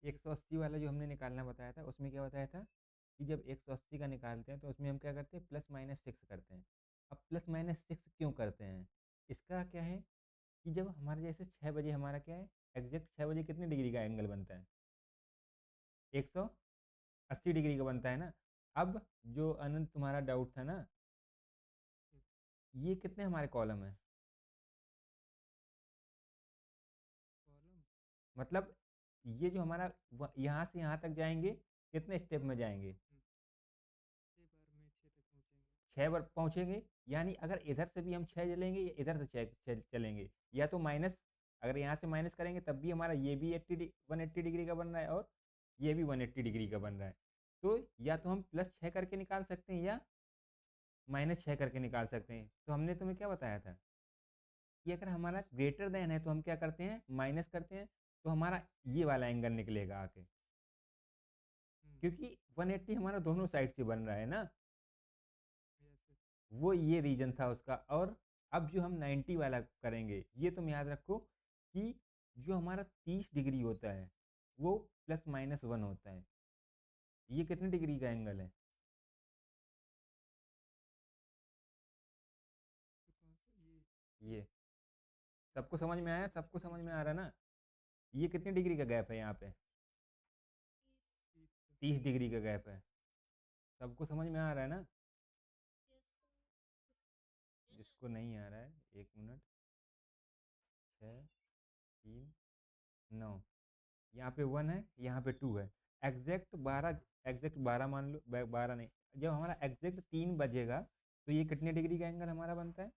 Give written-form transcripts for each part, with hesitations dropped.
180 वाला जो हमने निकालना बताया था उसमें क्या बताया था कि जब 180 का निकालते हैं तो उसमें हम क्या करते हैं, प्लस माइनस सिक्स करते हैं। अब प्लस माइनस सिक्स क्यों करते हैं, इसका क्या है कि जब हमारे जैसे 6 बजे हमारा क्या है, एग्जैक्ट 6 बजे कितने डिग्री का एंगल बनता है, 180 डिग्री का बनता है ना। अब जो अनंत तुम्हारा डाउट था ना, ये कितने हमारे कॉलम है, मतलब ये जो हमारा यहाँ से यहाँ तक जाएंगे कितने स्टेप में जाएंगे, 6 बार पहुँचेंगे। यानी अगर इधर से भी हम 6 चलेंगे या इधर से 6 चलेंगे, या तो माइनस, अगर यहाँ से माइनस करेंगे तब भी हमारा ये भी 180 डिग्री का बन रहा है और ये भी 180 डिग्री का बन रहा है। तो या तो हम +6 करके निकाल सकते हैं या -6 करके निकाल सकते हैं। तो हमने तुम्हें क्या बताया था कि अगर हमारा ग्रेटर देन है तो हम क्या करते हैं, माइनस करते हैं, तो हमारा ये वाला एंगल निकलेगा आके, क्योंकि 180 हमारा दोनों साइड से बन रहा है ना। वो ये रीजन था उसका। और अब जो हम 90 वाला करेंगे, ये तुम याद रखो कि जो हमारा 30 डिग्री होता है वो +-1 होता है। ये कितने डिग्री का एंगल है, ये सबको समझ में आया, सबको समझ में आ रहा है ना। ये कितने डिग्री का गैप है यहाँ पे, 30 डिग्री का गैप है। सबको समझ में आ रहा है ना। जिसको नहीं आ रहा है, 1 मिनट, 6, 3, 9, यहाँ पे 1 है, यहाँ पे 2 है। एग्जैक्ट 12, एग्जैक्ट 12 मान लो, 12 नहीं, जब हमारा एग्जैक्ट 3 बजेगा तो ये कितने डिग्री का एंगल हमारा बनता है,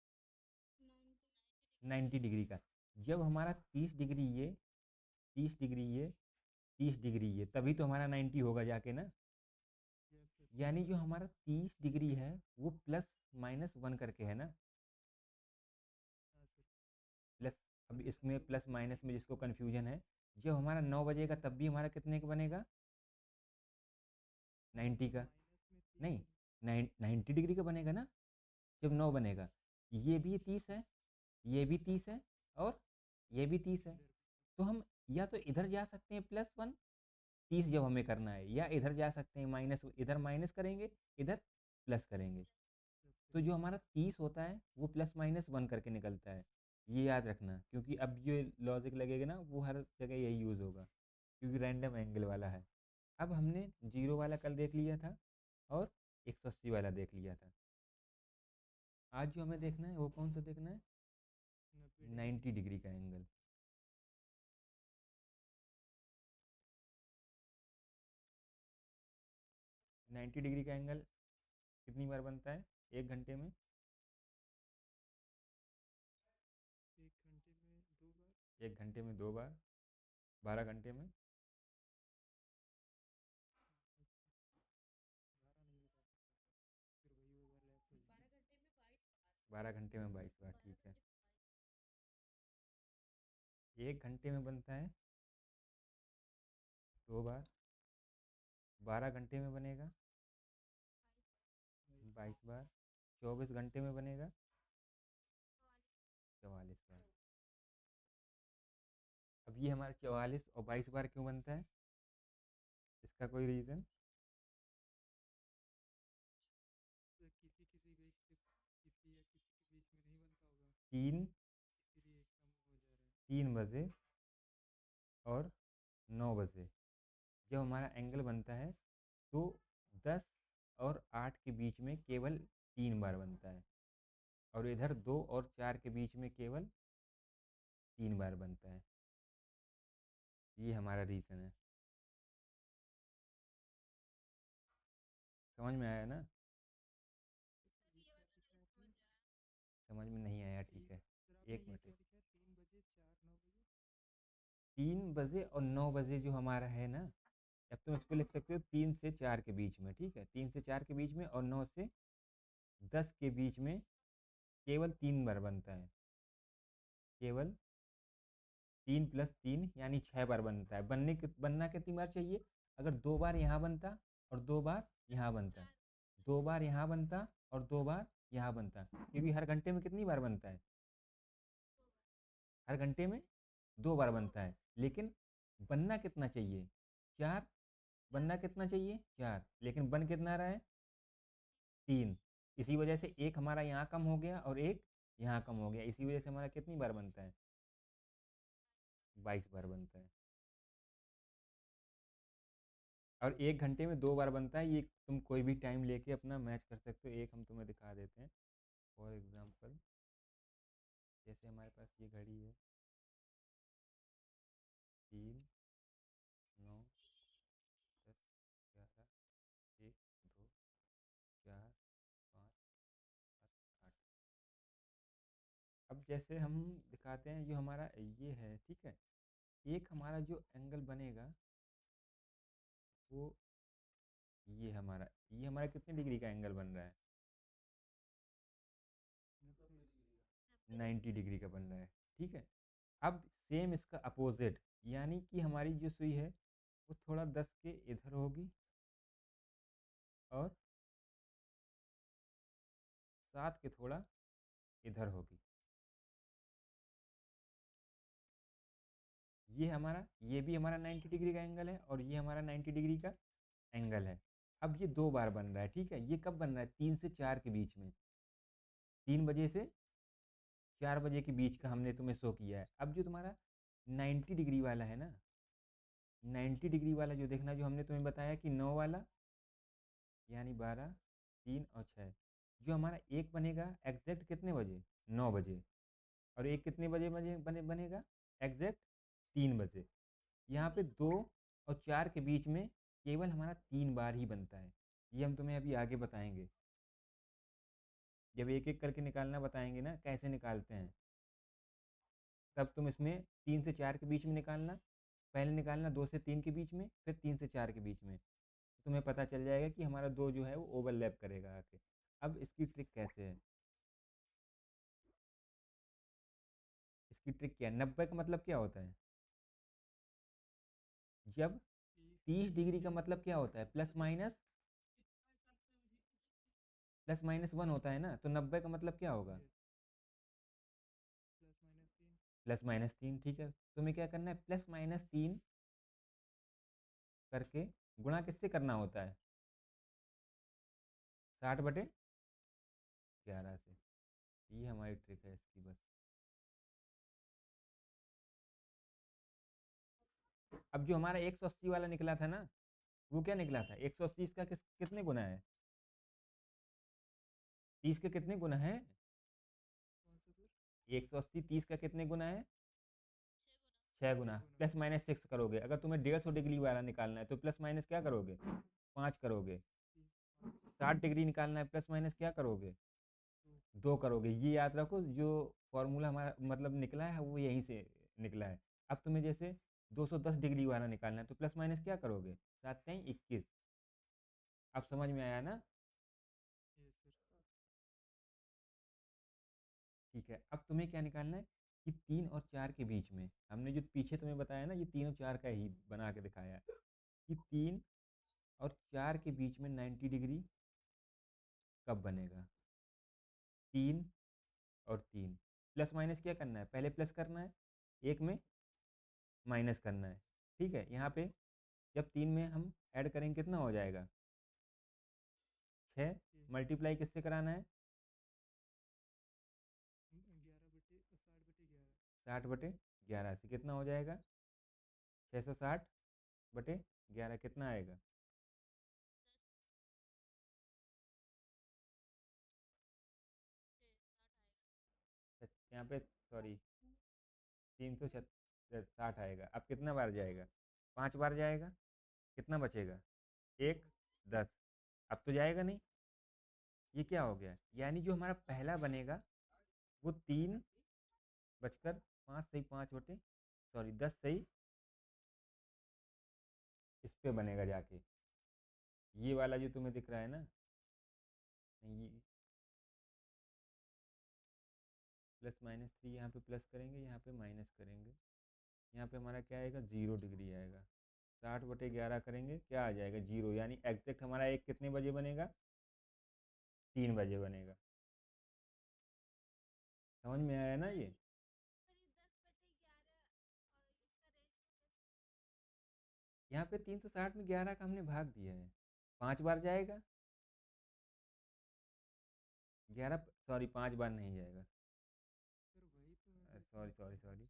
90 डिग्री का। जब हमारा 30 डिग्री ये, 30 डिग्री ये, 30 डिग्री ये, तभी तो हमारा 90 होगा जाके ना। यानी जो हमारा 30 डिग्री है वो +-1 करके है ना, प्लस। अब इसमें प्लस माइनस में जिसको कन्फ्यूजन है, जब हमारा 9 बजेगा तब भी हमारा कितने का बनेगा, 90 का। नहीं, 90 डिग्री का बनेगा ना जब 9 बनेगा। ये भी 30 है, ये भी 30 है और ये भी 30 है। तो हम या तो इधर जा सकते हैं +1, 30 जब हमें करना है, या इधर जा सकते हैं माइनस, इधर माइनस करेंगे, इधर प्लस करेंगे। तो जो हमारा 30 होता है वो +-1 करके निकलता है। ये याद रखना, क्योंकि अब ये लॉजिक लगेगा ना वो हर जगह यही यूज़ होगा, क्योंकि रैंडम एंगल वाला है। अब हमने 0 वाला कल देख लिया था और 180 वाला देख लिया था। आज जो हमें देखना है वो कौन सा देखना है, 90 डिग्री का एंगल। नाइन्टी डिग्री का एंगल कितनी बार बनता है 1 घंटे में, 1 घंटे में 2 बार, 12 घंटे में, 12 घंटे में 22 बार, ठीक है। 1 घंटे में बनता है 2 बार, 12 घंटे में बनेगा 22 बार, 24 घंटे में बनेगा 44 बार। अब ये हमारा 44 और 22 बार क्यों बनता है, इसका कोई रीज़न, 3, 3 बजे और 9 बजे जब हमारा एंगल बनता है तो 10 और 8 के बीच में केवल 3 बार बनता है, और इधर 2 और 4 के बीच में केवल 3 बार बनता है। ये हमारा रीज़न है। समझ में आया ना, समझ में नहीं आया, ठीक है। 1 मिनट, 3 बजे और 9 बजे जो हमारा है ना, अब तुम इसको लिख सकते हो 3 से 4 के बीच में, ठीक है, 3 से 4 के बीच में और 9 से 10 के बीच में केवल 3 बार बनता है, केवल 3 + 3 यानी 6 बार बनता है। बनना कितनी बार चाहिए, अगर 2 बार यहाँ बनता और 2 बार यहाँ बनता, 2 बार यहाँ बनता और 2 बार यहाँ बनता, क्योंकि हर घंटे में कितनी बार बनता है, हर घंटे में 2 बार बनता है। लेकिन बनना कितना चाहिए, 4 बनना कितना चाहिए 4, लेकिन बन कितना रहा है 3। इसी वजह से एक हमारा यहाँ कम हो गया और एक यहाँ कम हो गया, इसी वजह से हमारा कितनी बार बनता है 22 बार बनता है। और 1 घंटे में 2 बार बनता है, ये तुम कोई भी टाइम लेके अपना मैच कर सकते हो। एक हम तुम्हें दिखा देते हैं फॉर एग्जांपल, जैसे हमारे पास ये घड़ी है 3 9 10 11 1 2 4 5 7 8। अब जैसे हम दिखाते हैं जो हमारा ये है, ठीक है, एक हमारा जो एंगल बनेगा वो ये हमारा कितने डिग्री का एंगल बन रहा है 90 डिग्री का बन रहा है, ठीक है। अब सेम इसका अपोजिट, यानी कि हमारी जो सुई है वो थोड़ा 10 के इधर होगी और 7 के थोड़ा इधर होगी। ये भी हमारा 90 डिग्री का एंगल है और ये हमारा 90 डिग्री का एंगल है। अब ये 2 बार बन रहा है, ठीक है। ये कब बन रहा है 3 से 4 के बीच में, 3 बजे से 4 बजे के बीच का हमने तुम्हें शो किया है। अब जो तुम्हारा 90 डिग्री वाला है ना, 90 डिग्री वाला जो देखना, जो हमने तुम्हें बताया कि 9 वाला, यानी 12 3 और 6, जो हमारा एक बनेगा एग्जैक्ट कितने बजे 9 बजे, और एक कितने बजे बजे बनेगा एग्जैक्ट 3 बजे। यहाँ पे 2 और 4 के बीच में केवल हमारा 3 बार ही बनता है। ये हम तुम्हें अभी आगे बताएंगे, जब एक एक करके निकालना बताएंगे ना कैसे निकालते हैं, तब तुम इसमें 3 से 4 के बीच में निकालना। पहले निकालना 2 से 3 के बीच में, फिर 3 से 4 के बीच में, तो तुम्हें पता चल जाएगा कि हमारा 2 जो है वो ओवरलैप करेगा आके। अब इसकी ट्रिक कैसे है, इसकी ट्रिक क्या है, 90 का मतलब क्या होता है, जब 30 डिग्री का मतलब क्या होता है प्लस माइनस 1 होता है ना, तो 90 का मतलब क्या होगा +-3, ठीक है। तुम्हें क्या करना है +-3 करके गुणा किससे करना होता है 60/11 से। ये हमारी ट्रिक है इसकी बस। अब जो हमारा 180 वाला निकला था ना, वो क्या निकला था 180 इसका कितने गुना है 30 के कितने गुना है 180 30 का कितने गुना है 6 गुना। +-6 करोगे, अगर तुम्हें 150 डिग्री वाला निकालना है तो प्लस माइनस क्या करोगे 5 करोगे। 60 डिग्री निकालना है प्लस माइनस क्या करोगे 2 करोगे। ये याद रखो, जो फॉर्मूला हमारा मतलब निकला है वो यहीं से निकला है। अब तुम्हें जैसे 210 डिग्री वाला निकालना है तो प्लस माइनस क्या करोगे 7 तिहाई 21। अब समझ में आया ना, ठीक है। अब तुम्हें क्या निकालना है कि 3 और 4 के बीच में, हमने जो पीछे तुम्हें बताया ना, ये 3 और 4 का ही बना के दिखाया है कि 3 और 4 के बीच में 90 डिग्री कब बनेगा 3 और 3। प्लस माइनस क्या करना है, पहले प्लस करना है, एक में माइनस करना है, ठीक है। यहाँ पे जब 3 में हम ऐड करेंगे कितना हो जाएगा 6, मल्टीप्लाई किससे कराना है 60/11 से, कितना हो जाएगा 660/11 कितना आएगा यहाँ पे सॉरी 360 आएगा। अब कितना बार जाएगा 5 बार जाएगा, कितना बचेगा 1 10। अब तो जाएगा नहीं, ये क्या हो गया, यानी जो हमारा पहला बनेगा वो 3 बचकर 5 सही 5 बटे सॉरी 10 सही इस पे बनेगा जाके, ये वाला जो तुम्हें दिख रहा है ना, ये +-3 यहाँ पे प्लस करेंगे, यहाँ पे माइनस करेंगे, यहाँ पे हमारा क्या आएगा 0 डिग्री आएगा। 60/11 करेंगे क्या आ जाएगा 0, यानी एग्जैक्ट हमारा एक कितने बजे बनेगा 3 बजे बनेगा। समझ में आया ना ये। यहाँ पे 360 में 11 का हमने भाग दिया है, 5 बार जाएगा। 11 सॉरी 5 बार नहीं जाएगा, सॉरी सॉरी सॉरी,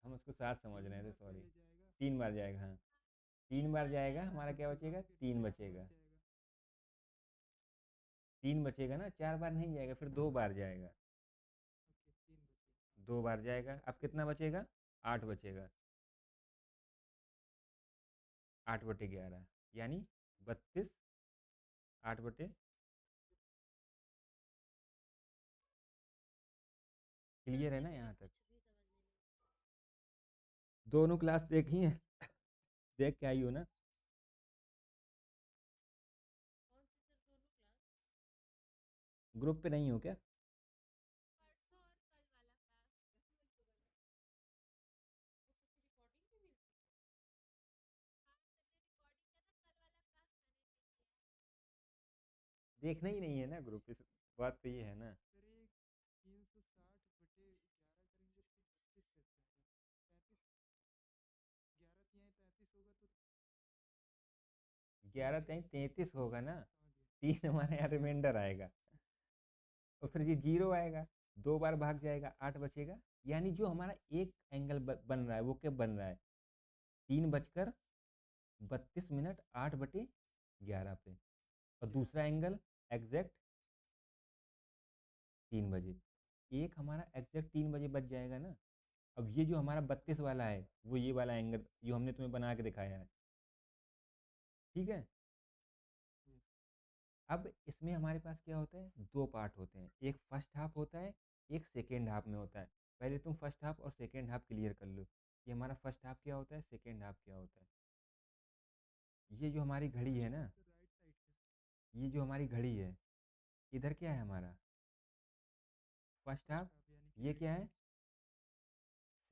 हम उसको 7 समझ रहे थे, सॉरी। 3 बार जाएगा, हाँ 3 बार जाएगा, हमारा क्या बचेगा, 3 बचेगा। 3 बचेगा ना, 4 बार नहीं जाएगा, फिर 2 बार जाएगा, 2 बार जाएगा। अब कितना बचेगा, 8 बचेगा, 8/11 यानी 32, 8 क्लियर है ना यहाँ तक? दोनों क्लास देखी है? देख के आई हो ना? ग्रुप पे नहीं हो क्या? देखना ही नहीं है ना ग्रुप, इस बात तो ये है ना। 11×3 = 33 होगा ना, 3 हमारे यहाँ रिमाइंडर आएगा, और फिर ये 0 आएगा, 2 बार भाग जाएगा, 8 बचेगा। यानी जो हमारा एक एंगल बन रहा है वो क्या बन रहा है, 3:32 8/11 पे, और दूसरा एंगल एग्जैक्ट 3 बजे। एक हमारा एग्जैक्ट 3 बजे बच जाएगा ना। अब ये जो हमारा 32 वाला है, वो ये वाला एंगल जो हमने तुम्हें बना के दिखाया है, ठीक है। अब इसमें हमारे पास क्या होता है, 2 पार्ट होते हैं, एक फर्स्ट हाफ होता है, एक सेकेंड हाफ में होता है। पहले तुम फर्स्ट हाफ और सेकेंड हाफ क्लियर कर लो, ये हमारा फर्स्ट हाफ क्या होता है, सेकेंड हाफ क्या होता है। ये जो हमारी घड़ी है ना, ये जो हमारी घड़ी है, इधर क्या है हमारा फर्स्ट हाफ, ये क्या है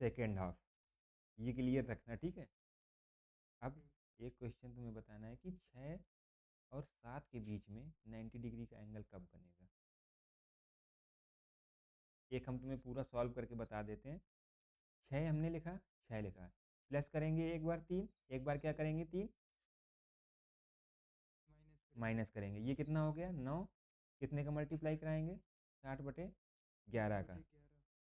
सेकेंड हाफ, ये क्लियर रखना, ठीक है। अब एक क्वेश्चन तुम्हें बताना है कि 6 और 7 के बीच में 90 डिग्री का एंगल कब बनेगा। एक हम तुम्हें पूरा सॉल्व करके बता देते हैं। 6 हमने लिखा, 6 लिखा, प्लस करेंगे एक बार 3, एक बार क्या करेंगे 3 माइनस करेंगे, ये कितना हो गया 9, कितने का मल्टीप्लाई कराएंगे 60/11 का,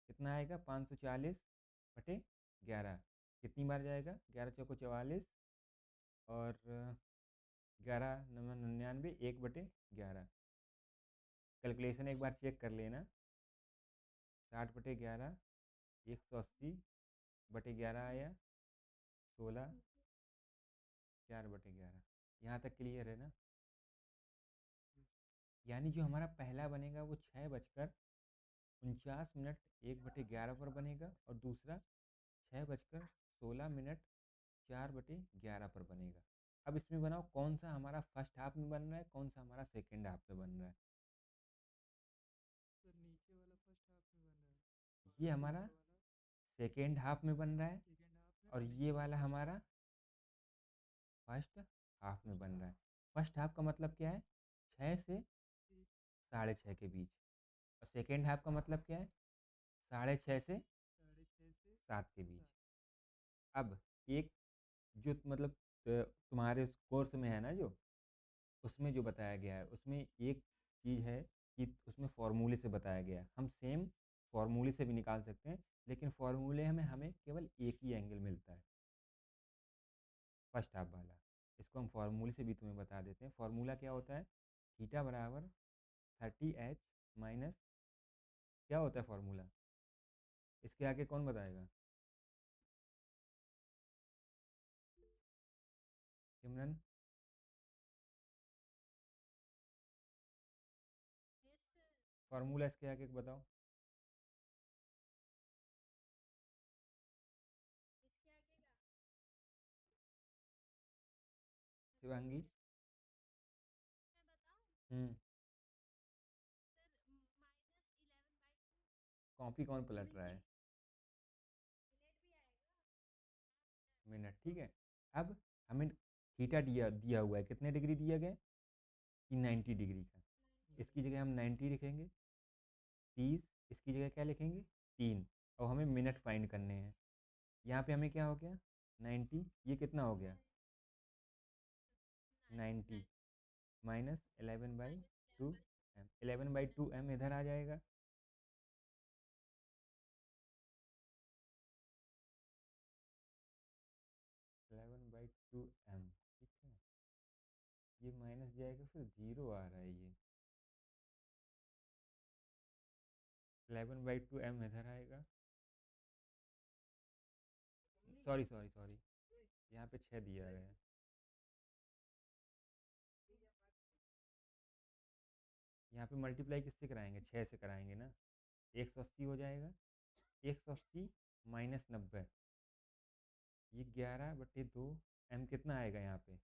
कितना आएगा 540/11, कितनी बार जाएगा 11×4 = 44, और 11×9 = 99, 1/11। कैलकुलेशन एक बार चेक कर लेना, 60/11 180/11 आया, 16 4/11। यहाँ तक क्लियर है ना। यानी जो हमारा पहला बनेगा वो 6:49 1/11 पर बनेगा, और दूसरा 6:16 4/11 पर बनेगा। अब इसमें बनाओ कौन सा हमारा फर्स्ट हाफ में बन रहा है, कौन सा हमारा सेकेंड हाफ में बन रहा है। ये हमारा सेकेंड हाफ में बन रहा है, और ये वाला हमारा फर्स्ट हाफ में बन रहा है। फर्स्ट हाफ का मतलब क्या है, 6 से 6:30 के बीच, और सेकेंड हाफ का मतलब क्या है, 6:30 से 7 के बीच। अब एक जो मतलब तुम्हारे कोर्स में है ना, जो उसमें जो बताया गया है, उसमें एक चीज़ है कि उसमें फॉर्मूले से बताया गया है। हम सेम फॉर्मूले से भी निकाल सकते हैं, लेकिन फॉर्मूले में हमें केवल एक ही एंगल मिलता है, फर्स्ट हाफ वाला। इसको हम फार्मूले से भी तुम्हें बता देते हैं। फार्मूला क्या होता है, थीटा बराबर 30h माइनस, क्या होता है फार्मूला, इसके आगे कौन बताएगा, सिमरन। फार्मूला इसके आगे बताओ, शिवांगी। हम्म। कॉपी कौन पलट रहा है, मिनट, ठीक है। अब हमें थीटा दिया दिया हुआ है, कितने डिग्री दिया गया कि 90 डिग्री का, इसकी जगह हम 90 लिखेंगे, 30, इसकी जगह क्या लिखेंगे 3, और हमें मिनट फाइंड करने हैं। यहाँ पे हमें क्या हो गया 90, ये कितना हो गया 90 माइनस 11/2 एम, 11/2 एम इधर आ जाएगा। इलेवन बाई टू एम, ठीक है, ये माइनस जाएगा फिर जीरो आ रहा है ये। 11/2 एम इधर आएगा। सॉरी सॉरी सॉरी, यहाँ पे 6 दिया गया है। यहाँ पे मल्टीप्लाई किससे कराएंगे, 6 से कराएंगे ना। 180 हो जाएगा, 180 माइनस 90, ये 11/2 एम कितना आएगा यहाँ पे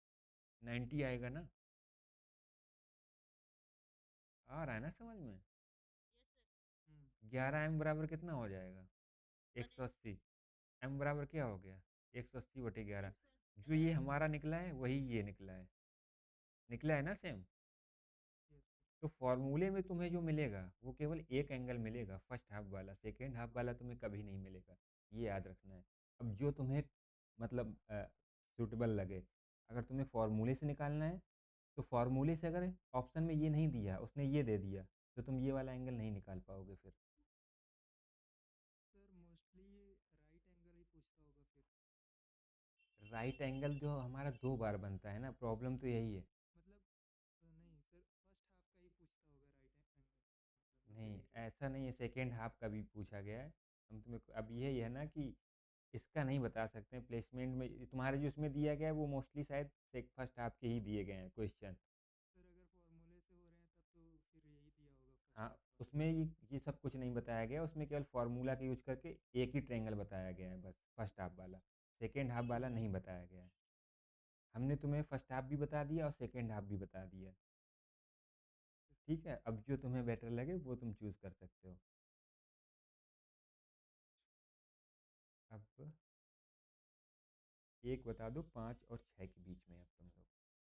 90 आएगा ना। आ रहा है ना समझ में। 11 एम बराबर कितना हो जाएगा 180, एम बराबर क्या हो गया 180/11। जो ये हमारा निकला है वही ये निकला है ना सेम। तो फॉर्मूले में तुम्हें जो मिलेगा वो केवल एक एंगल मिलेगा, फर्स्ट हाफ वाला, सेकेंड हाफ वाला तुम्हें कभी नहीं मिलेगा, ये याद रखना है। अब जो तुम्हें मतलब सूटेबल लगे, अगर तुम्हें फॉर्मूले से निकालना है तो फॉर्मूले से, अगर ऑप्शन में ये नहीं दिया उसने ये दे दिया तो तुम ये वाला एंगल नहीं निकाल पाओगे फिर। राइट एंगल जो हमारा 2 बार बनता है ना, प्रॉब्लम तो यही है। नहीं ऐसा नहीं है, सेकेंड हाफ का भी पूछा गया है। हम तुम्हें अब यही है ना कि इसका नहीं बता सकते प्लेसमेंट में, तुम्हारे जो इसमें दिया गया है वो मोस्टली शायद फर्स्ट हाफ के ही दिए गए हैं क्वेश्चन। हाँ, उसमें ये सब कुछ नहीं बताया गया, उसमें केवल फार्मूला का यूज करके एक ही ट्रायंगल बताया गया है बस, फर्स्ट हाफ वाला। सेकेंड हाफ वाला नहीं बताया गया है। हमने तुम्हें फर्स्ट हाफ भी बता दिया और सेकेंड हाफ भी बता दिया। ठीक है, अब जो तुम्हें बेटर लगे वो तुम चूज़ कर सकते हो। अब एक बता दो 5 और 6 के बीच में, अब तुम लोग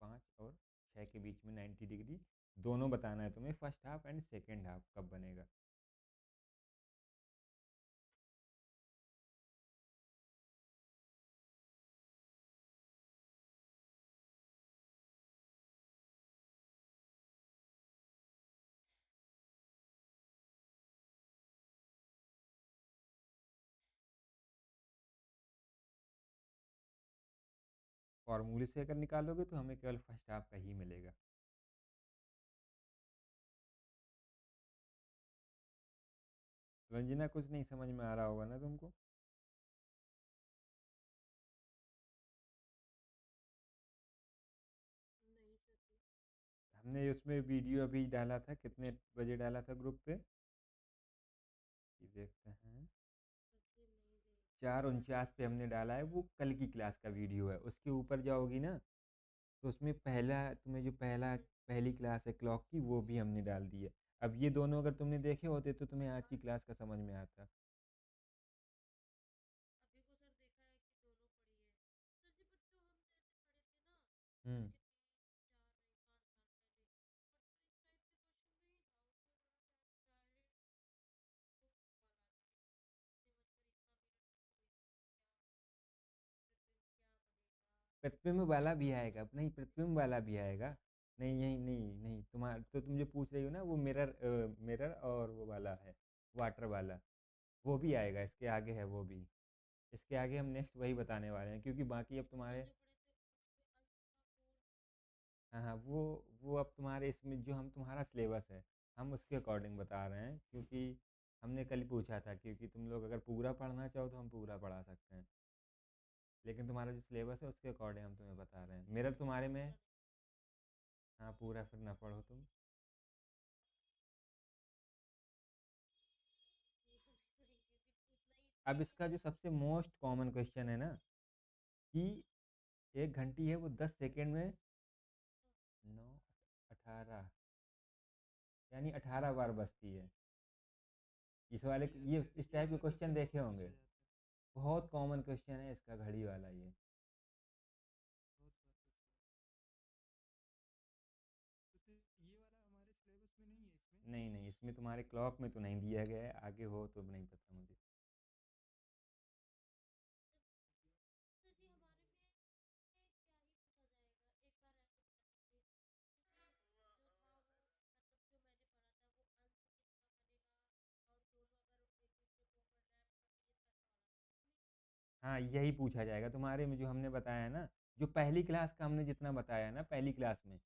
5 और 6 के बीच में 90 डिग्री दोनों बताना है तुम्हें, first half and second half कब बनेगा। फॉर्मूले से अगर निकालोगे तो हमें केवल फर्स्ट हाफ का ही मिलेगा। रंजना कुछ नहीं समझ में आ रहा होगा ना तुमको। हमने उसमें वीडियो अभी डाला था, कितने बजे डाला था ग्रुप पे, ये देखते हैं, 4:49 पे हमने डाला है। वो कल की क्लास का वीडियो है, उसके ऊपर जाओगी ना तो उसमें पहला तुम्हें जो पहली क्लास है क्लॉक की वो भी हमने डाल दी है। अब ये दोनों अगर तुमने देखे होते तो तुम्हें आज की क्लास का समझ में आता। हम्म। प्रतिबिंब वाला भी आएगा, नहीं प्रतिबिंब वाला भी आएगा। नहीं यही नहीं नहीं, तुम्हारा तो तुम जो पूछ रही हो ना वो मिरर और वो वाला है, वाटर वाला, वो भी आएगा, इसके आगे है वो भी। इसके आगे हम नेक्स्ट वही बताने वाले हैं, क्योंकि बाकी अब तुम्हारे, हाँ हाँ, वो अब तुम्हारे इसमें जो हम तुम्हारा सिलेबस है हम उसके अकॉर्डिंग बता रहे हैं, क्योंकि हमने कल पूछा था, क्योंकि तुम लोग अगर पूरा पढ़ना चाहो तो हम पूरा पढ़ा सकते हैं, लेकिन तुम्हारा जो सिलेबस है उसके अकॉर्डिंग हम तुम्हें बता रहे हैं। मिरर तुम्हारे में, हाँ पूरा फिर ना पढ़ो तुम। अब इसका जो सबसे मोस्ट कॉमन क्वेश्चन है ना, कि एक घंटी है वो 10 सेकेंड में 9, 18, यानी 18 बार बजती है। इस वाले ये इस टाइप के क्वेश्चन देखे होंगे, बहुत कॉमन क्वेश्चन है इसका, घड़ी वाला ये। नहीं नहीं, इसमें तुम्हारे क्लॉक में तो नहीं दिया गया है, आगे हो तो नहीं पता मुझे। हाँ, यही पूछा जाएगा तुम्हारे में जो हमने बताया है ना, जो पहली क्लास का हमने जितना बताया है ना पहली क्लास में,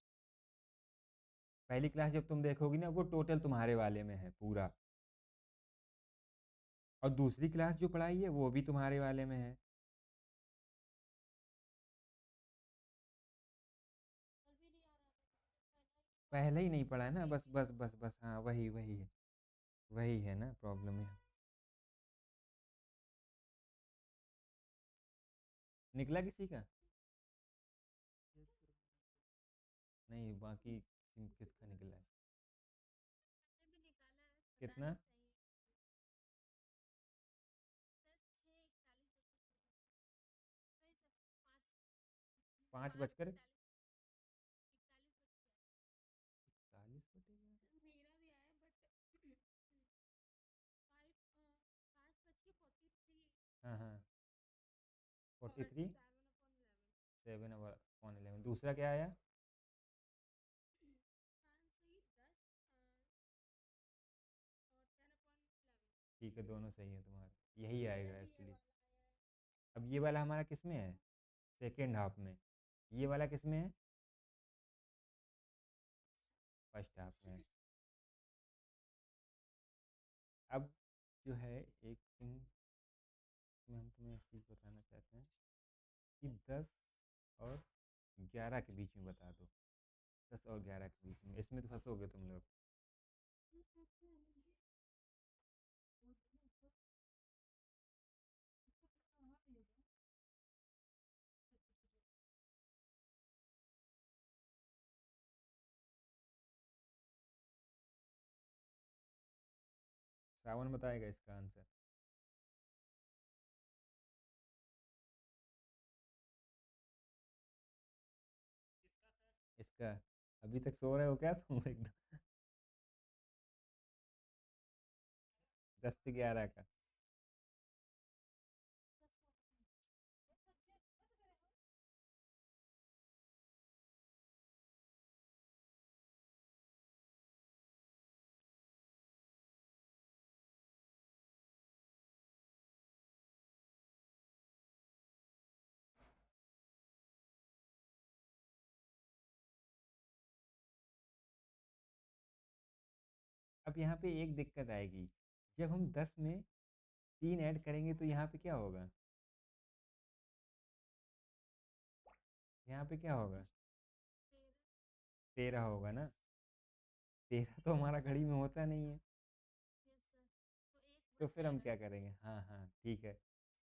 पहली क्लास जब तुम देखोगी ना वो टोटल तुम्हारे वाले में है पूरा, और दूसरी क्लास जो पढ़ाई है वो भी तुम्हारे वाले में है। पहले ही नहीं पढ़ा है ना, बस बस बस बस, हाँ वही वही है, वही है ना प्रॉब्लम है। निकला किसी का? नहीं, बाकी किसका निकला है? कितना? 5 बजकर 40 बटे। हाँ हाँ, 43, 7/11। दूसरा क्या आया? ठीक है, दोनों सही है तुम्हारे, यही आएगा एक्चुअली। अब ये वाला हमारा किस में है? सेकेंड हाफ में। ये वाला किस में है? फर्स्ट हाफ में है। अब जो है एक में हम तुम्हें एक चीज़ बताना चाहते हैं कि 10 और 11 के बीच में बता दो। 10 और 11 के बीच में, इसमें तो फंसोगे तुम लोग। श्रावण बताएगा इसका आंसर। इसका? अभी तक सो रहे हो क्या तुम एकदम? 10 से 11 का। अब यहाँ पे एक दिक्कत आएगी, जब हम 10 में 3 ऐड करेंगे तो यहाँ पे क्या होगा? यहाँ पे क्या होगा? 13 होगा ना। 13 तो हमारा घड़ी में होता नहीं है। तो फिर हम क्या करेंगे? हाँ हाँ ठीक है।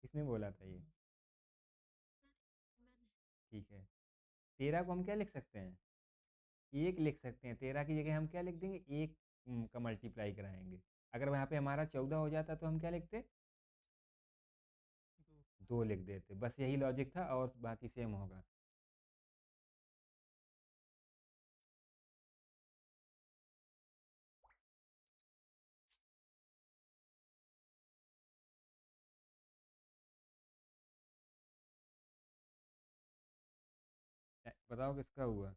किसने बोला था ये? ठीक है। 13 को हम क्या लिख सकते हैं? एक लिख सकते हैं, 13 की जगह हम क्या लिख देंगे? एक का मल्टीप्लाई कराएंगे। अगर वहाँ पे हमारा 14 हो जाता तो हम क्या लिखते? 2 लिख देते। बस यही लॉजिक था और बाकी सेम होगा। बताओ किसका हुआ?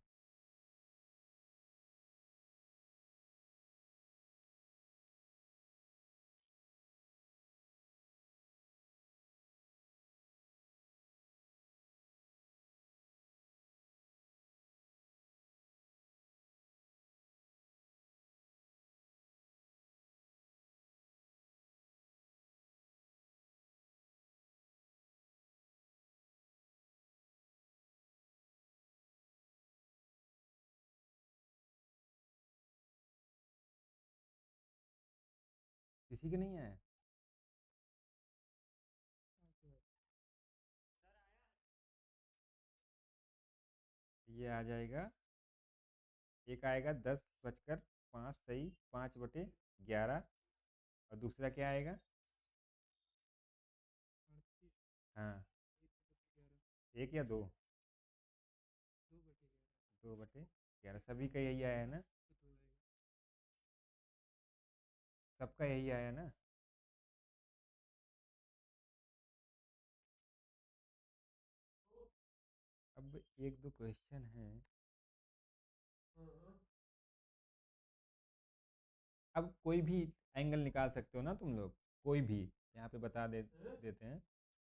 किसी के नहीं आया? ये आ जाएगा, एक आएगा 10 बजकर 5 सही, 5/11। और दूसरा क्या आएगा? हाँ, 1 या 2? 2/11 सभी का यही आया है ना? सबका यही आया ना? अब एक दो क्वेश्चन है। अब कोई भी एंगल निकाल सकते हो ना तुम लोग, कोई भी यहाँ पे बता देते हैं।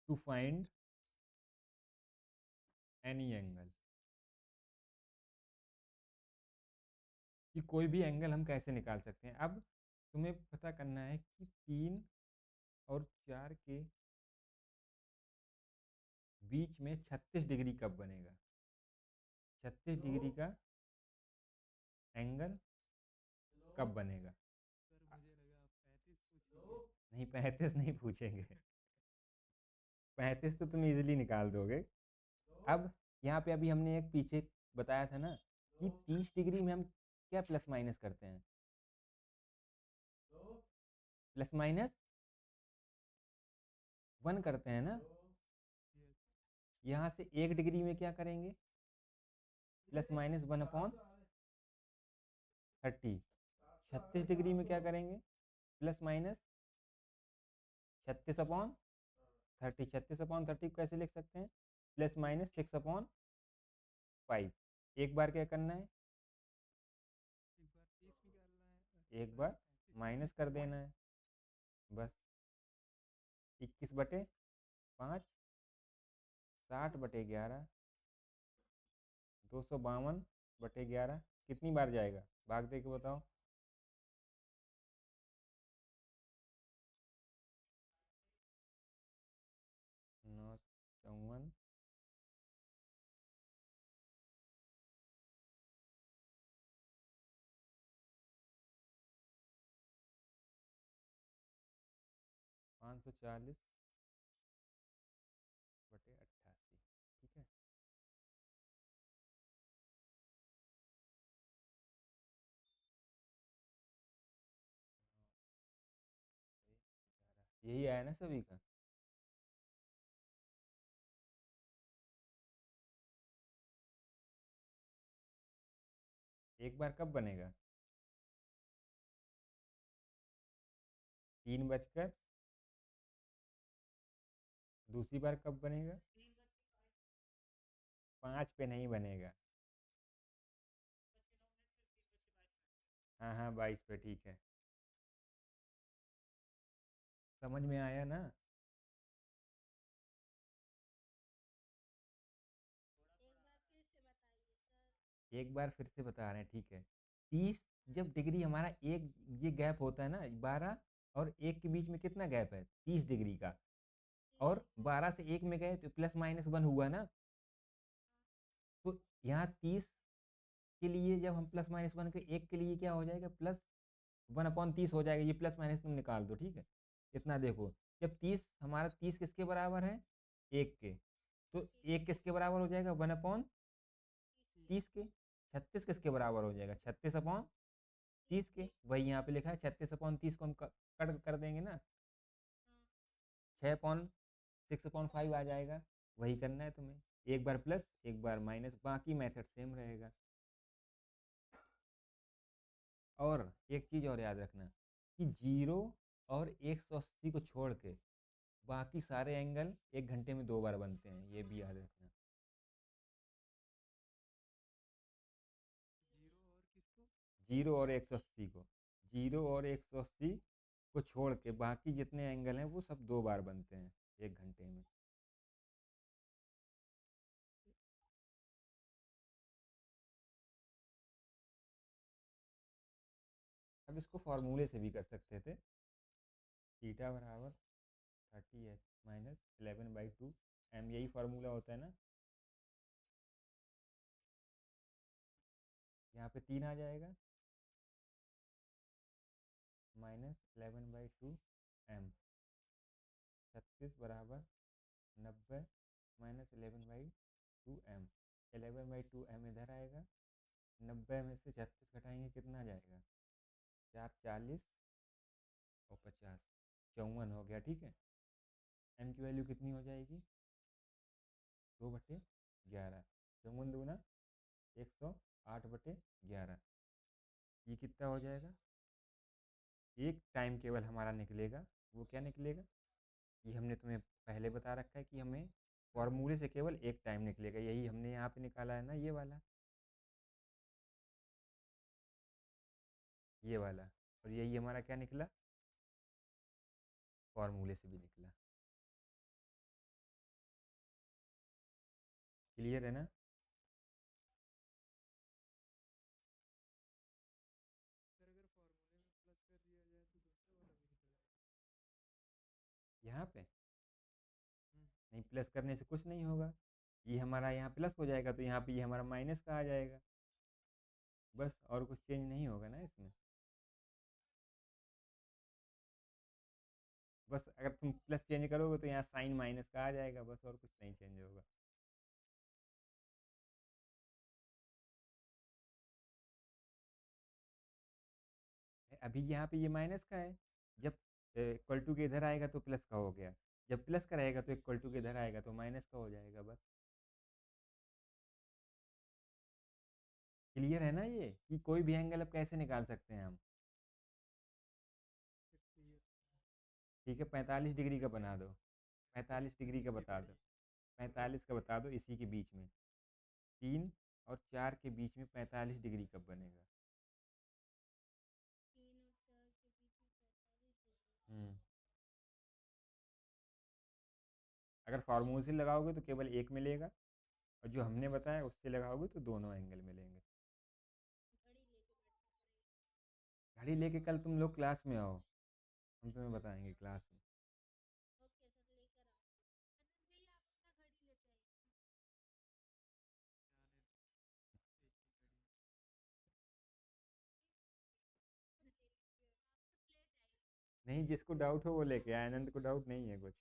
टू फाइंड एनी एंगल, कि कोई भी एंगल हम कैसे निकाल सकते हैं। अब तुम्हें पता करना है कि 3 और 4 के बीच में 36 डिग्री कब बनेगा। 36 डिग्री का एंगल कब बनेगा। नहीं 35 नहीं पूछेंगे, 35 तो तुम इजीली निकाल दोगे। अब यहाँ पे अभी हमने एक पीछे बताया था ना कि 30 डिग्री में हम क्या प्लस माइनस करते हैं, प्लस माइनस 1 करते हैं ना। यहाँ से 1 डिग्री में क्या करेंगे, प्लस माइनस 1/30। 36 डिग्री में क्या करेंगे, प्लस माइनस 36/30। 36/30 को कैसे लिख सकते हैं, प्लस माइनस 6/5। एक बार क्या करना है, एक बार माइनस कर देना है बस। 21/5, 60/11, 252/11। कितनी बार जाएगा, भाग दे के बताओ। 9 54, 540/88। ठीक है। यही आया ना सभी का। एक बार कब बनेगा, 3 बजकर, दूसरी बार कब बनेगा, 5 पे नहीं बनेगा। हाँ हाँ 22 पे, ठीक है। समझ में आया ना। एक बार फिर से बता रहे हैं, ठीक है। 30 जब डिग्री हमारा एक, ये गैप होता है ना 12 और 1 के बीच में कितना गैप है, 30 डिग्री का। और 12 से 1 में गए तो प्लस माइनस 1 हुआ ना। तो यहाँ 30 के लिए जब हम प्लस माइनस 1 के 1 के लिए क्या हो जाएगा, प्लस 1/30 हो जाएगा। ये प्लस माइनस तुम निकाल दो, ठीक है। इतना देखो, जब 30 हमारा 30 किसके बराबर है, 1 के, तो 1 किसके बराबर हो जाएगा, 1/30 के। 36 किसके बराबर हो जाएगा, 36/30 के। वही यहाँ पे लिखा है, 36/30 को हम कट कर देंगे ना, 6/6/5 आ जाएगा। वही करना है तुम्हें, एक बार प्लस एक बार माइनस, बाकी मेथड सेम रहेगा। और एक चीज़ और याद रखना कि 0 और 180 को छोड़ के बाकी सारे एंगल 1 घंटे में 2 बार बनते हैं, ये भी याद रखना। 0 और 180 को छोड़ के बाकी जितने एंगल हैं वो सब 2 बार बनते हैं 1 घंटे में। अब इसको फॉर्मूले से भी कर सकते थे, थीटा बराबर 30h-11/2 m, यही फार्मूला होता है ना। यहाँ पे 3 आ जाएगा, -11/2 m। 36 = 90 -11/2 m। 11/2 m इधर आएगा, 90 में से 36 घटाएंगे कितना आ जाएगा, 4 40 और 50, 54 हो गया, ठीक है। m की वैल्यू कितनी हो जाएगी, 2/11। 54×2 108/11। ये कितना हो जाएगा, एक टाइम केवल हमारा निकलेगा। वो क्या निकलेगा, ये हमने तुम्हें पहले बता रखा है कि हमें फॉर्मूले से केवल एक टाइम निकलेगा, यही हमने यहाँ पे निकाला है ना, ये वाला, ये वाला। और यही हमारा क्या निकला, फॉर्मूले से भी निकला। क्लियर है ना? यहाँ पे नहीं, प्लस करने से कुछ नहीं होगा। ये हमारा यहाँ प्लस हो जाएगा तो यहाँ पे ये हमारा माइनस का आ जाएगा। बस, और कुछ चेंज नहीं होगा ना इसमें। बस अगर तुम प्लस चेंज करोगे तो यहाँ साइन माइनस का आ जाएगा, बस और कुछ नहीं चेंज होगा। अभी यहाँ पे ये माइनस का है, जब इक्वल टू के इधर आएगा तो प्लस का हो गया, जब प्लस का रहेगा तो इक्वल टू के इधर आएगा तो माइनस का हो जाएगा। बस क्लियर है ना ये, कि कोई भी एंगल अब कैसे निकाल सकते हैं हम। ठीक है, 45 डिग्री का बना दो, 45 डिग्री का बता दो, 45 का बता दो, इसी के बीच में 3 और 4 के बीच में 45 डिग्री कब बनेगा? हम्म अगर फार्मूले से लगाओगे तो केवल एक मिलेगा, और जो हमने बताया उससे लगाओगे तो दोनों एंगल मिलेंगे। घड़ी लेके कल तुम लोग क्लास में आओ, हम तुम्हें बताएंगे क्लास में। नहीं, जिसको डाउट हो वो लेके आए, आनंद को डाउट नहीं है कुछ।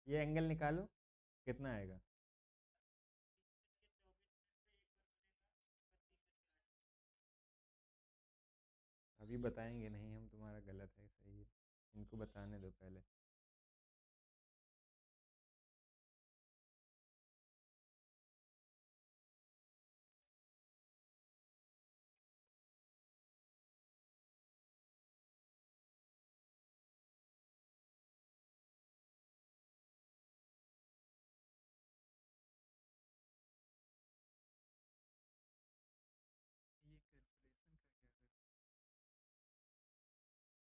ये एंगल निकालो, कितना आएगा? अभी बताएंगे नहीं हम, तुम्हारा गलत है सही है, इनको बताने दो पहले।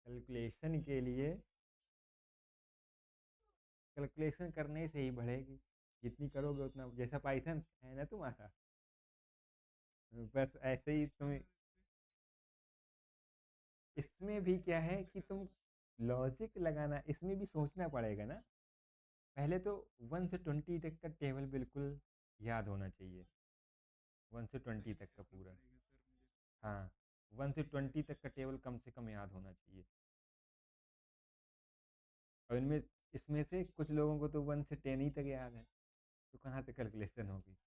कैलकुलेशन के लिए, कैलकुलेशन करने से ही बढ़ेगी, जितनी करोगे उतना, जैसा पाइथन है ना तुम्हारा, बस ऐसे ही तुम। इसमें भी क्या है कि तुम लॉजिक लगाना, इसमें भी सोचना पड़ेगा ना। पहले तो 1 से 20 तक का टेबल बिल्कुल याद होना चाहिए, 1 से 20 तक का पूरा। हाँ, 1 से 20 तक का टेबल कम से कम याद होना चाहिए। और इनमें, इसमें से कुछ लोगों को तो 1 से 10 ही तक याद है, तो कहाँ से कैलकुलेशन होगी।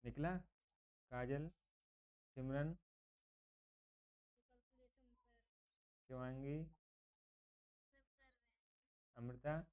निकला? काजल, सिमरन, शिवांगी, अमृता।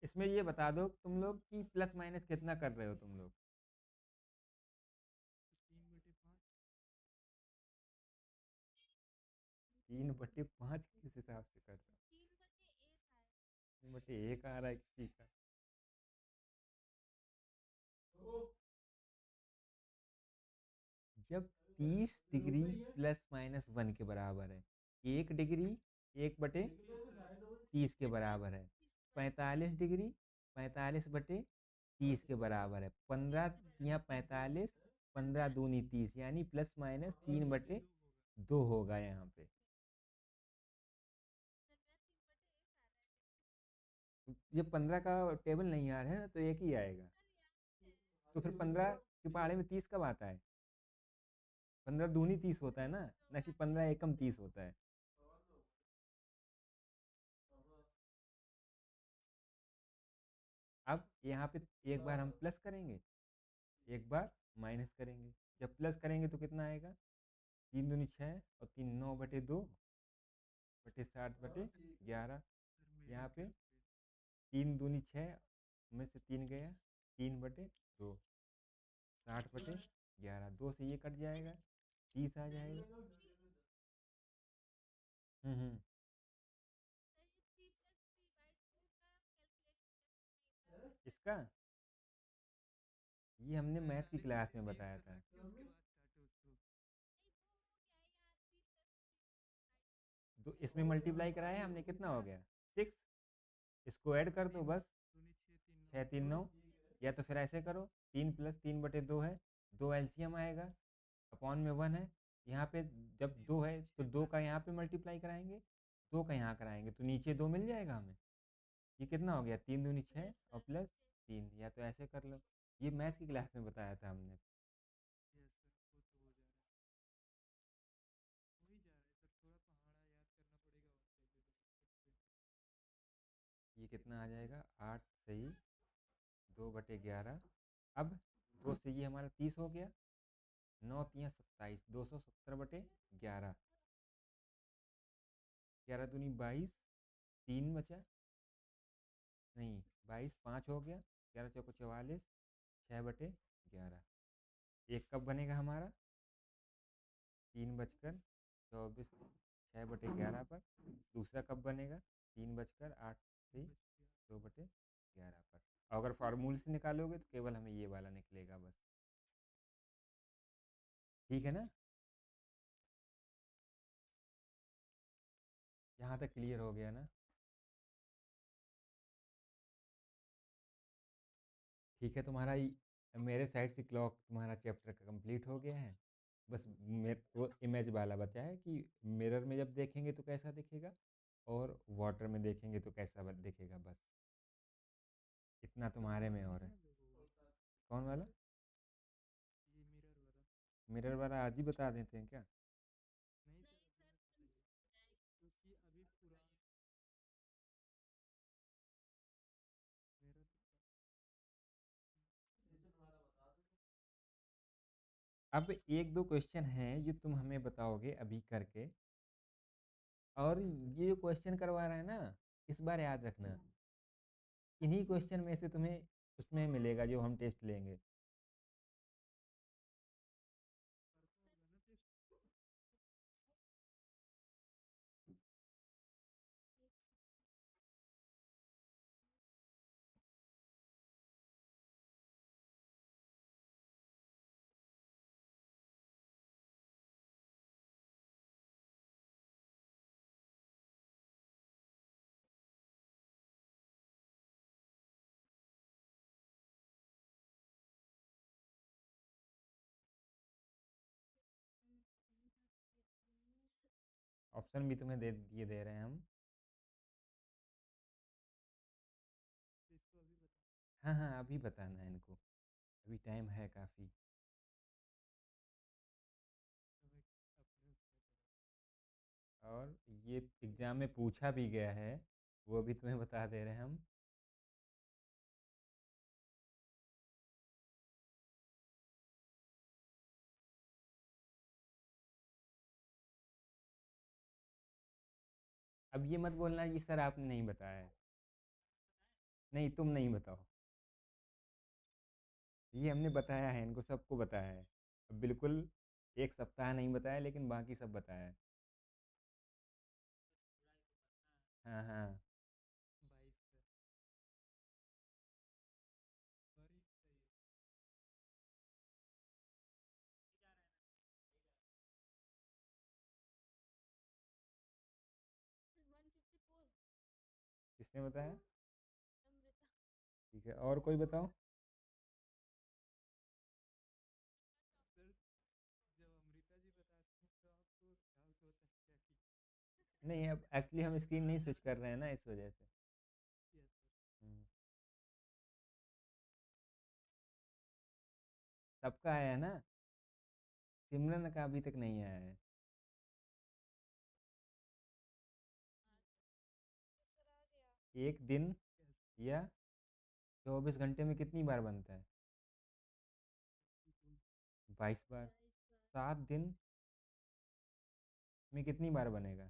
इसमें ये बता दो तुम लोग कि प्लस माइनस कितना कर रहे हो तुम लोग? 3/5 किस हिसाब से कर रहे हो? 3/1 आ रहा है किसी का। जब 30 डिग्री ±1 के बराबर है, 1 डिग्री 1/30 के बराबर है, 45 डिग्री 45/30 के बराबर है, 15 या 45, 15×2 = 30, यानी ±3/2 होगा यहाँ पे। ये 15 का टेबल नहीं आ रहा है ना, तो एक ही आएगा। तो फिर 15 के पहाड़े में 30 कब आता है? 15 दूनी 30 होता है ना, ना कि 15 एकम 30 होता है। यहाँ पे एक बार हम प्लस करेंगे, एक बार माइनस करेंगे। जब प्लस करेंगे तो कितना आएगा, 3 दूनी 6 और 3 9/2/60/11। यहाँ पे 3 दूनी 6 में से 3 गया, 3/2, 60/11। 2 से ये कट जाएगा, 30 आ जाएगा। हम्म। इसका ये हमने मैथ की क्लास में बताया था। तो इसमें मल्टीप्लाई कराया हमने, कितना हो गया 6। इसको ऐड कर दो बस, 6 3 9। या तो फिर ऐसे करो, 3 + 3/2 है, 2 एलसीएम आएगा, अपॉन में 1 है। यहाँ पे जब 2 है तो 2 का यहाँ पे मल्टीप्लाई कराएंगे, 2 का यहाँ कराएंगे तो नीचे 2 मिल जाएगा हमें। ये कितना हो गया, 3 दूनी 6 और प्लस 3। या तो ऐसे कर लो, ये मैथ की क्लास में बताया था हमने। ये कितना आ जाएगा, 8 सही, 2/11। अब 2 से ये हमारा 30 हो गया, 9 × 3 = 27, 270/11। 11 दूनी 22, 3 बचा, नहीं 22, 5 हो गया, 11 × 4 = 44, 6/11। एक कब बनेगा हमारा, 3 बजकर 24, 6/11 पर। दूसरा कब बनेगा, 3 बजकर 8 से 2/11 पर। और अगर फार्मूले से निकालोगे तो केवल हमें ये वाला निकलेगा बस। ठीक है ना, यहाँ तक क्लियर हो गया ना। ठीक है, तुम्हारा मेरे साइड से क्लॉक तुम्हारा चैप्टर का कंप्लीट हो गया है। बस मेरे वो इमेज वाला बचा है कि मिरर में जब देखेंगे तो कैसा दिखेगा, और वाटर में देखेंगे तो कैसा दिखेगा, बस इतना तुम्हारे में और है। कौन वाला, मिरर वाला आज ही बता देते हैं क्या। अब एक दो क्वेश्चन हैं जो तुम हमें बताओगे अभी करके, और ये जो क्वेश्चन करवा रहा है ना, इस बार याद रखना, इन्हीं क्वेश्चन में से तुम्हें उसमें मिलेगा जो हम टेस्ट लेंगे। ऑप्शन भी तुम्हें दे रहे हैं हम। हाँ हाँ, अभी बताना है इनको, अभी टाइम है काफ़ी। और ये एग्ज़ाम में पूछा भी गया है, वो भी तुम्हें बता दे रहे हैं हम। अब ये मत बोलना कि सर आपने नहीं बताया है। नहीं, तुम नहीं बताओ, ये हमने बताया है, इनको सबको बताया है। अब बिल्कुल एक सप्ताह नहीं बताया, लेकिन बाकी सब बताया है। हाँ हाँ। किसने बताया, ठीक है, और कोई बताओ। नहीं, अब एक्चुअली हम स्क्रीन नहीं स्विच कर रहे हैं ना, इस वजह से। हम्म, सबका आया है ना, सिमरन का अभी तक नहीं आया है। एक दिन या 24 घंटे में कितनी बार बनता है? 22 बार। 7 दिन में कितनी बार बनेगा?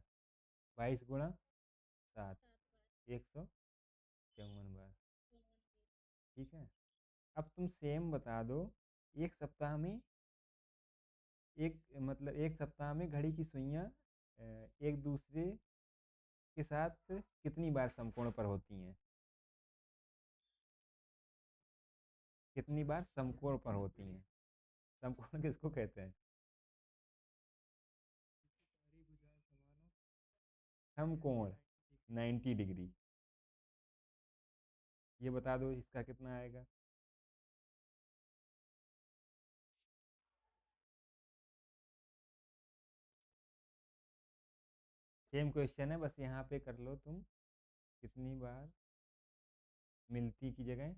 22 × 7, 154 बार। ठीक है। अब तुम सेम बता दो, एक सप्ताह में एक सप्ताह में घड़ी की सुइयां एक दूसरे के साथ कितनी बार समकोण पर होती हैं? कितनी बार समकोण पर होती हैं? समकोण किसको कहते हैं? समकोण 90 डिग्री। ये बता दो इसका कितना आएगा? सेम क्वेश्चन है, बस यहाँ पे कर लो तुम, कितनी बार मिलती की जगह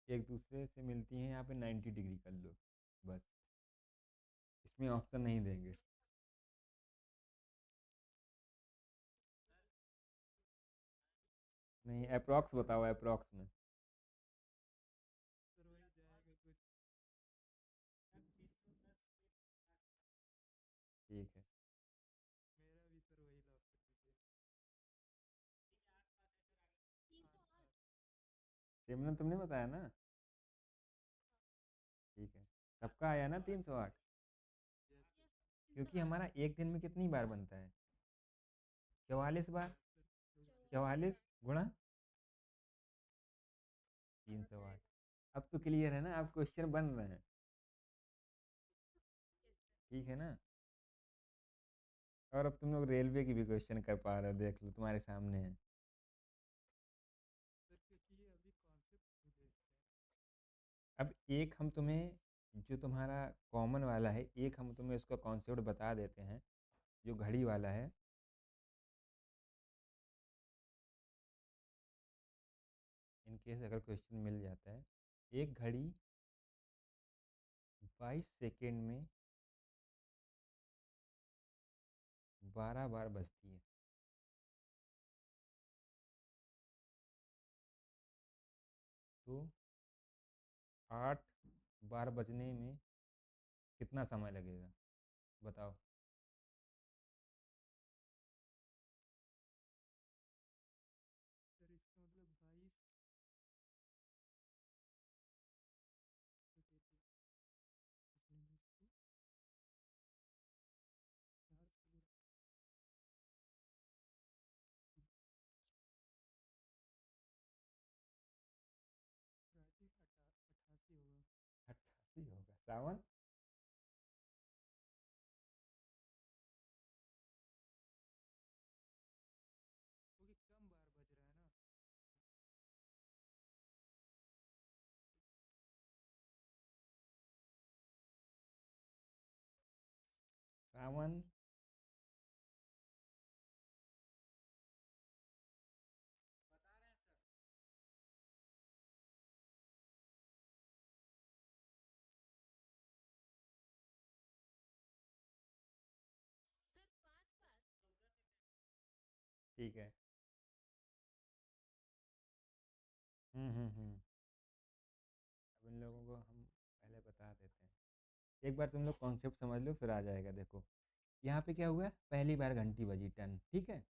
एक दूसरे से मिलती हैं, यहाँ पे 90 डिग्री कर लो बस, इसमें ऑप्शन नहीं देंगे। नहीं, अप्रॉक्स बताओ, अप्रॉक्स में। ठीक है। सिमरन तुमने बताया ना? ठीक है। सबका आया ना 308? क्योंकि हमारा एक दिन में कितनी बार बनता है? 44 बार। 44 × 308। अब तो क्लियर है ना, अब क्वेश्चन बन रहे हैं। ठीक है ना? और अब तुम लोग रेलवे की भी क्वेश्चन कर पा रहे हो, देख लो तुम्हारे सामने है। अब एक हम तुम्हें जो तुम्हारा कॉमन वाला है, एक हम तुम्हें उसका कॉन्सेप्ट बता देते हैं, जो घड़ी वाला है। इन केस अगर क्वेश्चन मिल जाता है, एक घड़ी 22 सेकेंड में 12 बार बजती है, तो 8 बार बजने में कितना समय लगेगा? बताओ। अट्ठासी होगा सावन। 52। ठीक है। हम्म। अब इन लोगों को हम पहले बता देते हैं, एक बार तुम लोग कॉन्सेप्ट समझ लो, फिर आ जाएगा। देखो यहाँ पे क्या हुआ, पहली बार घंटी बजी, टन, ठीक है।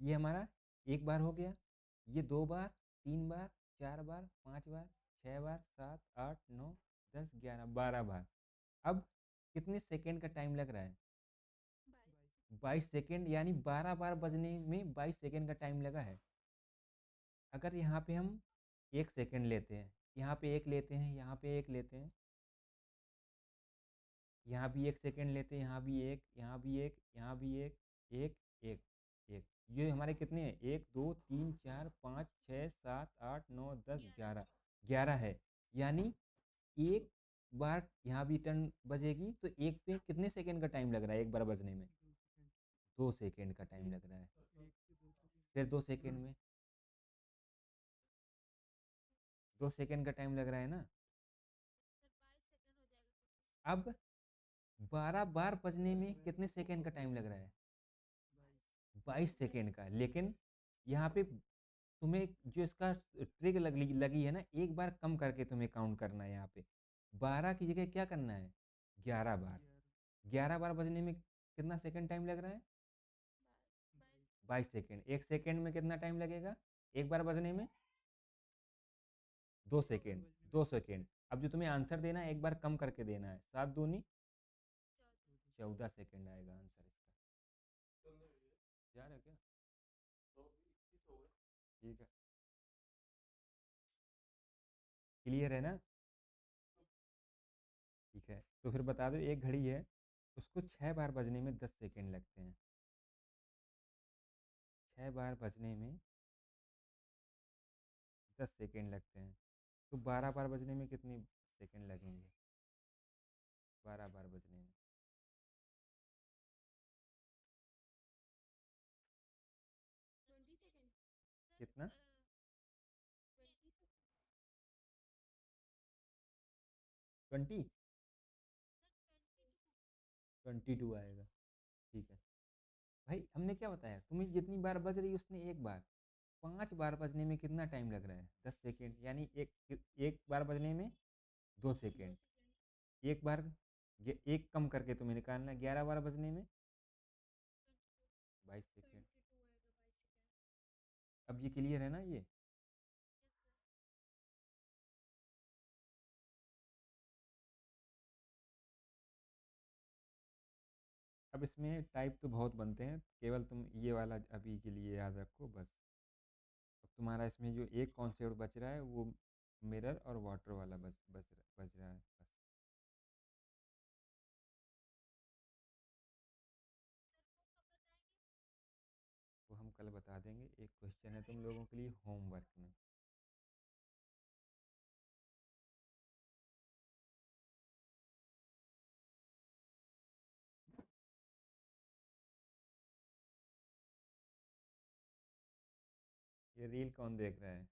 ये हमारा एक बार हो गया, ये 2 बार, 3 बार, 4 बार, 5 बार, 6 बार, 7, 8, 9, 10, 11, 12 बार। अब कितने सेकेंड का टाइम लग रहा है? 22 सेकेंड, यानी 12 बार बजने में 22 सेकेंड का टाइम लगा है। अगर यहाँ पे हम 1 सेकेंड लेते हैं, यहाँ पे एक लेते हैं, यहाँ पे एक लेते हैं, यहाँ भी 1 सेकेंड लेते हैं, यहाँ भी एक, यहाँ भी एक, यहाँ भी एक, एक, एक, एक, ये हमारे कितने हैं? 1, 2, 3, 4, 5, 6, 7, 8, 9, 10, 11, 11 है। यानी एक बार यहाँ भी टर्न बजेगी, तो एक पे कितने सेकेंड का टाइम लग रहा है एक बार बजने में? 2 सेकेंड का टाइम लग रहा है। फिर 2 सेकेंड में 2 सेकेंड का टाइम लग रहा है ना। अब 12 बार बजने में कितने सेकेंड का टाइम लग रहा है? 22 सेकेंड का। लेकिन यहाँ पे तुम्हें जो इसका ट्रिक लगी है ना, एक बार कम करके तुम्हें काउंट करना है यहाँ पे। 12 की जगह क्या करना है, 11 बार। 11 बार बजने में कितना सेकंड टाइम लग रहा है, 22 सेकंड। 1 सेकंड में कितना टाइम लगेगा एक बार बजने में, 2 सेकंड। 2 सेकंड। अब जो तुम्हें आंसर देना है एक बार कम करके देना है, 7 दूनी 14 सेकंड आएगा आंसर इसका। यार है क्या, ठीक है, क्लियर है ना। ठीक है, तो फिर बता दो, एक घड़ी है उसको 6 बार बजने में 10 सेकंड लगते हैं। 6 बार बजने में 10 सेकंड लगते हैं, तो 12 बार बजने में कितने सेकंड लगेंगे, 12 बार बजने में कितना, 20, 22 आएगा। ठीक है भाई, हमने क्या बताया, तुम्हें जितनी बार बज रही है उसने एक बार, 5 बार बजने में कितना टाइम लग रहा है, 10 सेकेंड, यानी एक बार बजने में 2 सेकेंड। एक बार ये एक कम करके तुम्हें निकालना है, 11 बार बजने में 22 सेकेंड। अब ये क्लियर है ना ये। अब इसमें टाइप तो बहुत बनते हैं, केवल तुम ये वाला अभी के लिए याद रखो बस। अब तुम्हारा इसमें जो एक कॉन्सेप्ट बच रहा है वो मिरर और वाटर वाला बच रहा है बस। वो हम कल बता देंगे, एक क्वेश्चन है तुम लोगों के लिए होमवर्क में। ये रील कौन देख रहा है,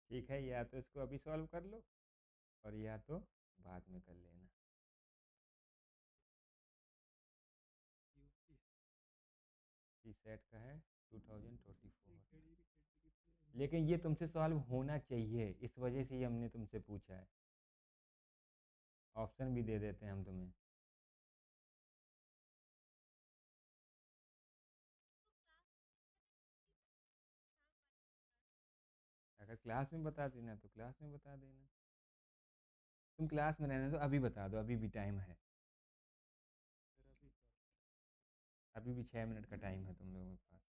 ठीक है, या तो इसको अभी सॉल्व कर लो और या तो बाद में कर लेना। टी सेट का है 2024, लेकिन ये तुमसे सॉल्व होना चाहिए, इस वजह से ही हमने तुमसे पूछा है। ऑप्शन भी दे देते हैं हम तुम्हें। अगर क्लास में बता देना तो क्लास में बता देना, तुम क्लास में रहने दो, अभी बता दो, अभी भी टाइम है। अभी भी 6 मिनट का टाइम है तुम लोगों के पास।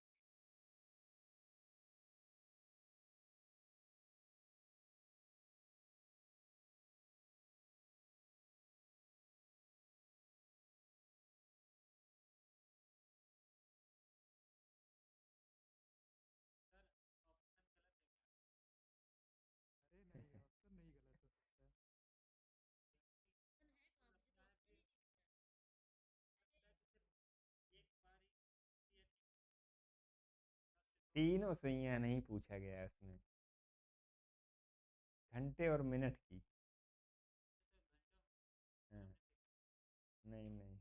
तीनों सुइयां नहीं पूछा गया इसमें, घंटे और मिनट की। हाँ, नहीं नहीं।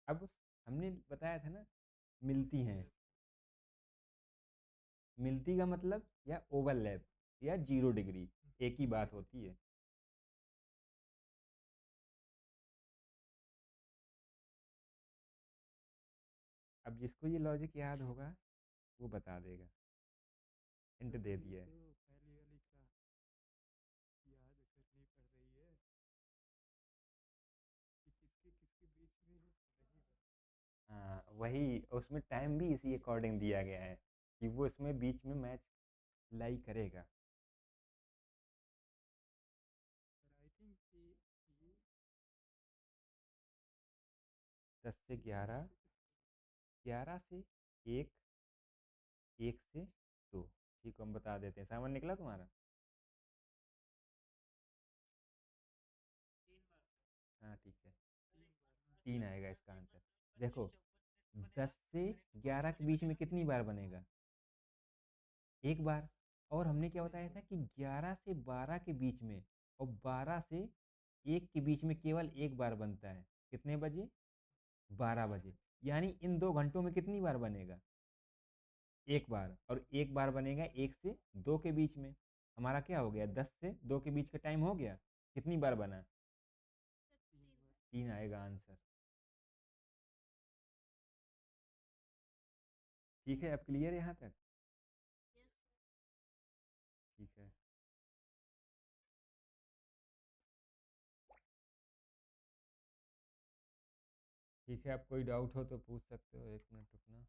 अब हमने बताया था ना, मिलती हैं, मिलती का मतलब या ओवरलैप या 0 डिग्री, एक ही बात होती है। अब जिसको ये लॉजिक याद होगा वो बता देगा। हिंट दे ये दिया है। तो पहली वाली का याद करनी पड़ रही है कि किसके किसके बीच में नहीं बना। हाँ वही, उसमें टाइम भी इसी अकॉर्डिंग दिया गया है कि वो इसमें बीच में मैच लाई करेगा। पर आई थिंक कि ये 10 से 11, 11 से 1, 1 से 2। ठीक है, हम बता देते हैं। सामान निकला तुम्हारा? हाँ ठीक है, 3 आएगा इसका आंसर। देखो, 10 से 11 के बीच में कितनी बार बनेगा? एक बार। और हमने क्या बताया था कि 11 से 12 के बीच में और 12 से 1 के बीच में केवल एक बार बनता है। कितने बजे? 12 बजे। यानी इन 2 घंटों में कितनी बार बनेगा? एक बार। और एक बार बनेगा 1 से 2 के बीच में। हमारा क्या हो गया? 10 से 2 के बीच का टाइम हो गया। कितनी बार बना? 3 आएगा आंसर। ठीक है, अब क्लियर यहाँ तक? ठीक है। ठीक है, अब कोई डाउट हो तो पूछ सकते हो। 1 मिनट रुकना।